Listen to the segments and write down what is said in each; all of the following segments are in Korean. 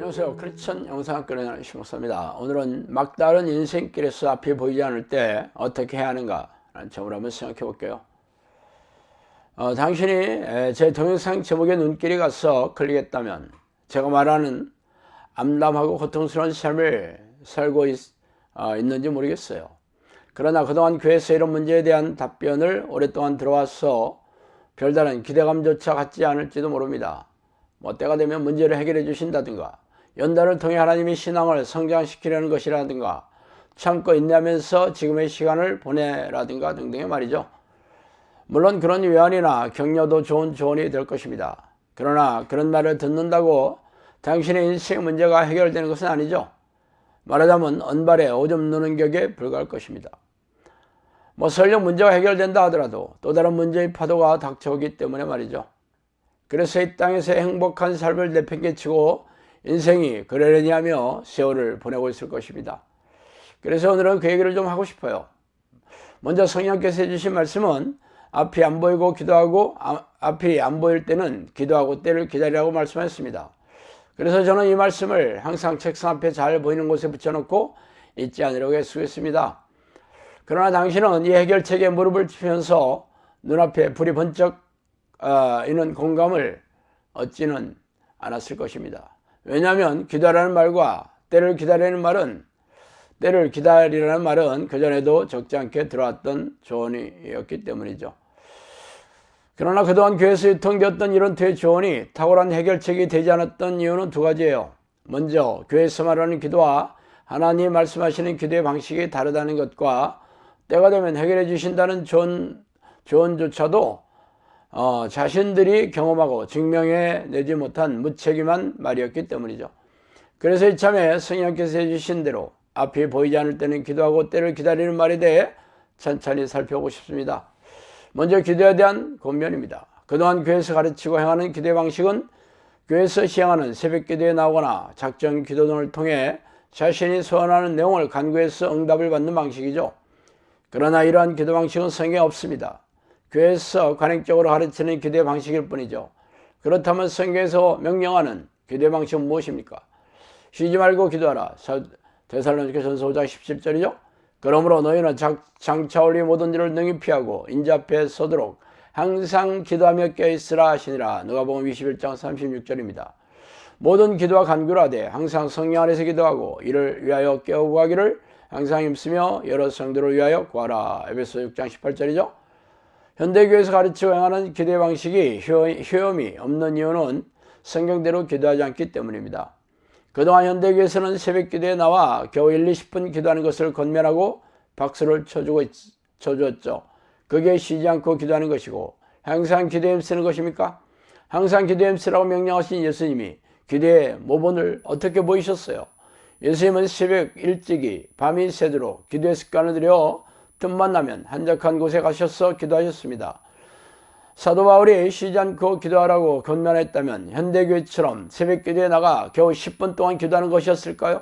안녕하세요. 크리스천 영상학교의 심목사입니다. 오늘은 막다른 인생길에서 앞이 보이지 않을 때 어떻게 해야 하는가 라는 점을 한번 생각해 볼게요. 당신이 제 동영상 제목에 눈길이 가서 클릭했다면 제가 말하는 암담하고 고통스러운 삶을 살고 있는지 모르겠어요. 그러나 그동안 교회에서 이런 문제에 대한 답변을 오랫동안 들어와서 별다른 기대감조차 갖지 않을지도 모릅니다. 때가 되면 문제를 해결해 주신다든가, 연단을 통해 하나님의 신앙을 성장시키려는 것이라든가, 참고 인내하면서 지금의 시간을 보내라든가 등등의 말이죠. 물론 그런 위안이나 격려도 좋은 조언이 될 것입니다. 그러나 그런 말을 듣는다고 당신의 인생 문제가 해결되는 것은 아니죠. 말하자면 언발에 오줌 누는 격에 불과할 것입니다. 설령 문제가 해결된다 하더라도 또 다른 문제의 파도가 닥쳐오기 때문에 말이죠. 그래서 이 땅에서 행복한 삶을 내팽개치고 인생이 그러려니 하며 세월을 보내고 있을 것입니다. 그래서 오늘은 그 얘기를 좀 하고 싶어요. 먼저 성령께서 해주신 말씀은 앞이 안 보이고 기도하고, 앞이 안 보일 때는 기도하고 때를 기다리라고 말씀하셨습니다. 그래서 저는 이 말씀을 항상 책상 앞에 잘 보이는 곳에 붙여놓고 잊지 않으려고 애쓰겠습니다. 그러나 당신은 이 해결책에 무릎을 치면서 눈앞에 불이 번쩍 이는 공감을 얻지는 않았을 것입니다. 왜냐하면 기도하라는 말과 때를 기다리라는 말은 그전에도 적지 않게 들어왔던 조언이었기 때문이죠. 그러나 그동안 교회에서 유통되었던 이런 대조언이 탁월한 해결책이 되지 않았던 이유는 두 가지예요. 먼저 교회에서 말하는 기도와 하나님이 말씀하시는 기도의 방식이 다르다는 것과 때가 되면 해결해 주신다는 조언조차도 자신들이 경험하고 증명해내지 못한 무책임한 말이었기 때문이죠. 그래서 이참에 성령께서 해주신 대로 앞이 보이지 않을 때는 기도하고 때를 기다리는 말에 대해 천천히 살펴보고 싶습니다. 먼저 기도에 대한 권면입니다. 그동안 교회에서 가르치고 행하는 기도의 방식은 교회에서 시행하는 새벽 기도에 나오거나 작정 기도 등을 통해 자신이 소원하는 내용을 간구해서 응답을 받는 방식이죠. 그러나 이러한 기도 방식은 성경에 없습니다. 교회에서 관행적으로 가르치는 기도의 방식일 뿐이죠. 그렇다면 성경에서 명령하는 기도의 방식은 무엇입니까? 쉬지 말고 기도하라. 데살로니가전서 5장 17절이죠. 그러므로 너희는 장차 올리 모든 일을 능히 피하고 인자 앞에 서도록 항상 기도하며 깨어있으라 하시니라. 누가복음 21장 36절입니다. 모든 기도와 간구를 하되 항상 성령 안에서 기도하고 이를 위하여 깨어 구하기를 항상 힘쓰며 여러 성도를 위하여 구하라. 에베소 6장 18절이죠. 현대교회에서 가르치고 행하는 기도의 방식이 효험이 없는 이유는 성경대로 기도하지 않기 때문입니다. 그동안 현대교회에서는 새벽 기도에 나와 겨우 1, 20분 기도하는 것을 권면하고 박수를 쳐주었죠. 그게 쉬지 않고 기도하는 것이고 항상 기도에 힘쓰는 것입니까? 항상 기도에 힘쓰라고 명령하신 예수님이 기도의 모본을 어떻게 보이셨어요? 예수님은 새벽 일찍이 밤이 새도록 기도의 습관을 들여 틈만 나면 한적한 곳에 가셔서 기도하셨습니다. 사도 바울이 쉬지 않고 기도하라고 권면했다면 현대교회처럼 새벽 기도에 나가 겨우 10분 동안 기도하는 것이었을까요?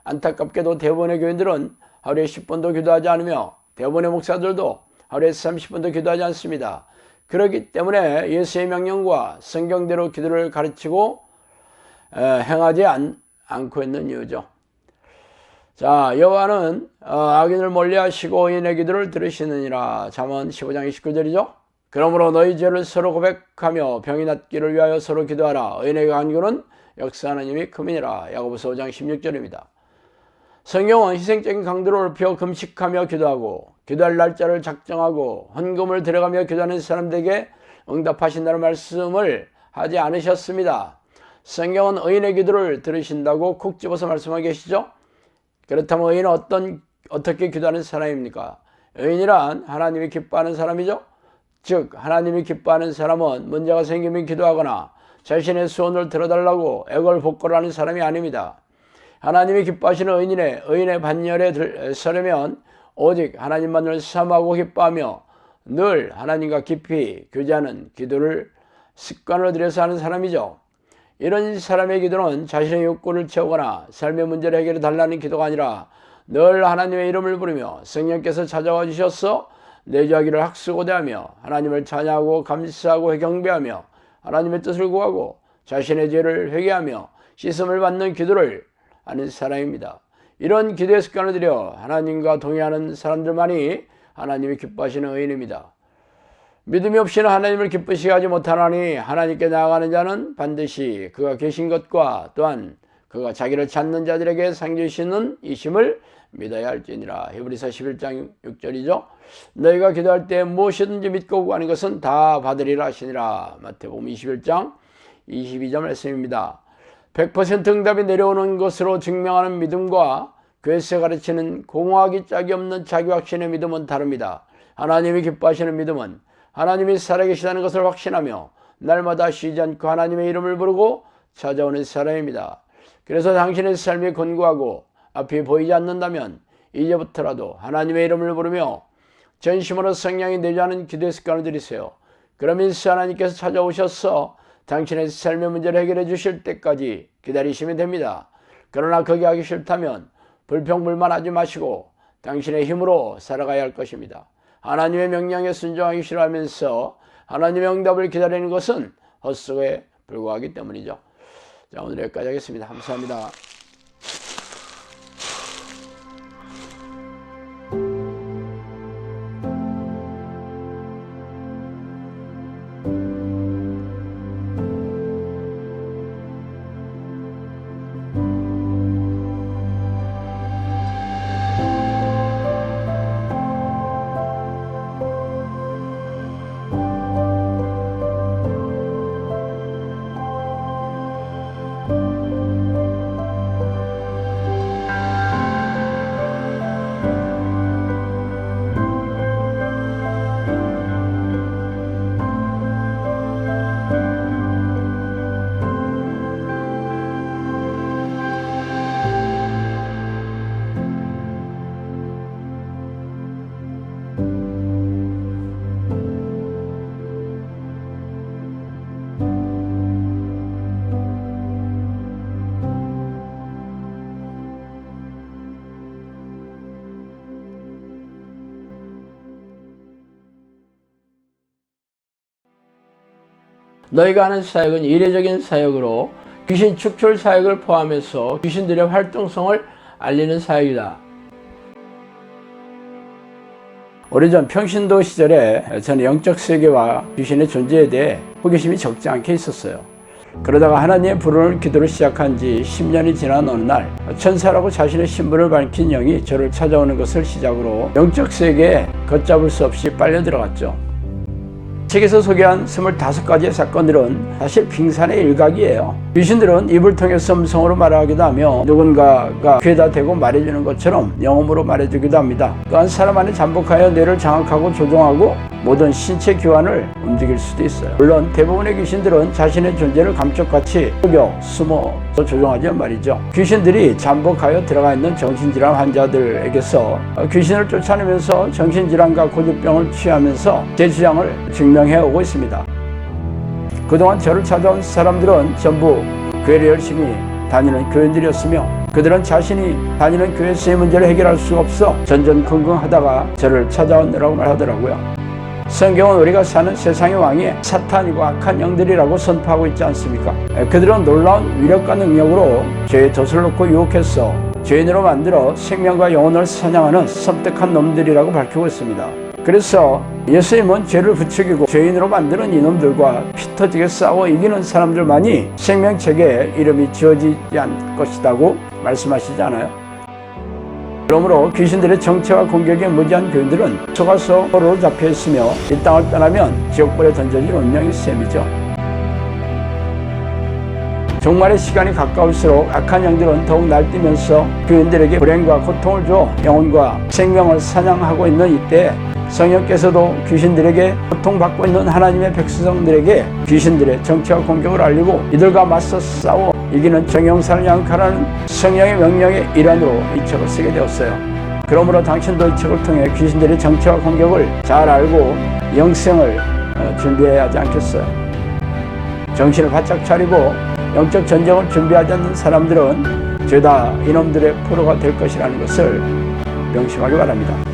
안타깝게도 대부분의 교인들은 하루에 10분도 기도하지 않으며 대부분의 목사들도 하루에 30분도 기도하지 않습니다. 그렇기 때문에 예수의 명령과 성경대로 기도를 가르치고 행하지 않고 있는 이유죠. 자, 여호와는 악인을 멀리하시고 의인의 기도를 들으시느니라. 잠언 15장 29절이죠. 그러므로 너희 죄를 서로 고백하며 병이 낫기를 위하여 서로 기도하라. 의인의 간구는 역사하는 힘이 큼이니라. 야고보서 5장 16절입니다. 성경은 희생적인 강도를 높여 금식하며 기도하고 기도할 날짜를 작정하고 헌금을 들여가며 기도하는 사람들에게 응답하신다는 말씀을 하지 않으셨습니다. 성경은 의인의 기도를 들으신다고 콕 집어서 말씀하고 계시죠. 그렇다면 의인은 어떻게 기도하는 사람입니까? 의인이란 하나님이 기뻐하는 사람이죠. 즉 하나님이 기뻐하는 사람은 문제가 생기면 기도하거나 자신의 소원을 들어달라고 애걸복걸하는 사람이 아닙니다. 하나님이 기뻐하시는 의인의 반열에 서려면 오직 하나님만을 사모하고 기뻐하며 늘 하나님과 깊이 교제하는 기도를 습관으로 들여서 하는 사람이죠. 이런 사람의 기도는 자신의 욕구를 채우거나 삶의 문제를 해결해 달라는 기도가 아니라 늘 하나님의 이름을 부르며 성령께서 찾아와 주셔서 내주하기를 학수고대하며 하나님을 찬양하고 감사하고 경배하며 하나님의 뜻을 구하고 자신의 죄를 회개하며 씻음을 받는 기도를 하는 사람입니다. 이런 기도의 습관을 들여 하나님과 동의하는 사람들만이 하나님이 기뻐하시는 의인입니다. 믿음이 없이는 하나님을 기쁘시게 하지 못하나니 하나님께 나아가는 자는 반드시 그가 계신 것과 또한 그가 자기를 찾는 자들에게 상 주시는 이심을 믿어야 할지니라. 히브리서 11장 6절이죠. 너희가 기도할 때 무엇이든지 믿고 구하는 것은 다 받으리라 하시니라. 마태복음 21장 22절 말씀입니다. 100% 응답이 내려오는 것으로 증명하는 믿음과 교회에서 가르치는 공허하기 짝이 없는 자기 확신의 믿음은 다릅니다. 하나님이 기뻐하시는 믿음은 하나님이 살아계시다는 것을 확신하며 날마다 쉬지 않고 하나님의 이름을 부르고 찾아오는 사람입니다. 그래서 당신의 삶이 견고하고 앞이 보이지 않는다면 이제부터라도 하나님의 이름을 부르며 전심으로 성령이 내주하는 기도의 습관을 들이세요. 그러면 하나님께서 찾아오셔서 당신의 삶의 문제를 해결해 주실 때까지 기다리시면 됩니다. 그러나 거기 하기 싫다면 불평불만하지 마시고 당신의 힘으로 살아가야 할 것입니다. 하나님의 명령에 순종하기 싫어하면서 하나님의 응답을 기다리는 것은 헛수고에 불과하기 때문이죠. 자, 오늘 여기까지 하겠습니다. 감사합니다. 너희가 하는 사역은 이례적인 사역으로 귀신 축출 사역을 포함해서 귀신들의 활동성을 알리는 사역이다. 오래전 평신도 시절에 저는 영적 세계와 귀신의 존재에 대해 호기심이 적지 않게 있었어요. 그러다가 하나님의 부르는 기도를 시작한 지 10년이 지난 어느 날 천사라고 자신의 신분을 밝힌 영이 저를 찾아오는 것을 시작으로 영적 세계에 걷잡을 수 없이 빨려 들어갔죠. 책에서 소개한 25가지의 사건들은 사실 빙산의 일각이에요. 귀신들은 입을 통해서 음성으로 말하기도 하며 누군가가 귀에다 대고 말해주는 것처럼 영음으로 말해주기도 합니다. 또한 사람 안에 잠복하여 뇌를 장악하고 조종하고 모든 신체 기관을 움직일 수도 있어요. 물론 대부분의 귀신들은 자신의 존재를 감쪽같이 속여 숨어서 조종하지만 말이죠. 귀신들이 잠복하여 들어가 있는 정신질환 환자들에게서 귀신을 쫓아내면서 정신질환과 고집병을 취하면서 제 주장을 증명해오고 있습니다. 그동안 저를 찾아온 사람들은 전부 교회를 열심히 다니는 교인들이었으며 그들은 자신이 다니는 교회에서의 문제를 해결할 수가 없어 전전긍긍하다가 저를 찾아오느라고 말하더라고요. 성경은 우리가 사는 세상의 왕이 사탄이고 악한 영들이라고 선포하고 있지 않습니까? 그들은 놀라운 위력과 능력으로 죄의 덫을 놓고 유혹해서 죄인으로 만들어 생명과 영혼을 사냥하는 섬뜩한 놈들이라고 밝히고 있습니다. 그래서 예수님은 죄를 부추기고 죄인으로 만드는 이놈들과 피 터지게 싸워 이기는 사람들만이 생명책에 이름이 지어지지 않을 것이라고 말씀하시지 않아요? 그러므로 귀신들의 정체와 공격에 무지한 교인들은 속아서 포로로 잡혀있으며 이 땅을 떠나면 지옥불에 던져질 운명이 셈이죠. 종말의 시간이 가까울수록 악한 영들은 더욱 날뛰면서 교인들에게 불행과 고통을 줘 영혼과 생명을 사냥하고 있는 이때 성령께서도 귀신들에게 고통받고 있는 하나님의 백성들에게 귀신들의 정체와 공격을 알리고 이들과 맞서 싸워 이기는 정형산을 양육하라는 성령의 명령의 일환으로 이 책을 쓰게 되었어요. 그러므로 당신도 이 책을 통해 귀신들의 정체와 공격을 잘 알고 영생을 준비해야 하지 않겠어요? 정신을 바짝 차리고 영적 전쟁을 준비하지 않는 사람들은 죄다 이놈들의 포로가 될 것이라는 것을 명심하기 바랍니다.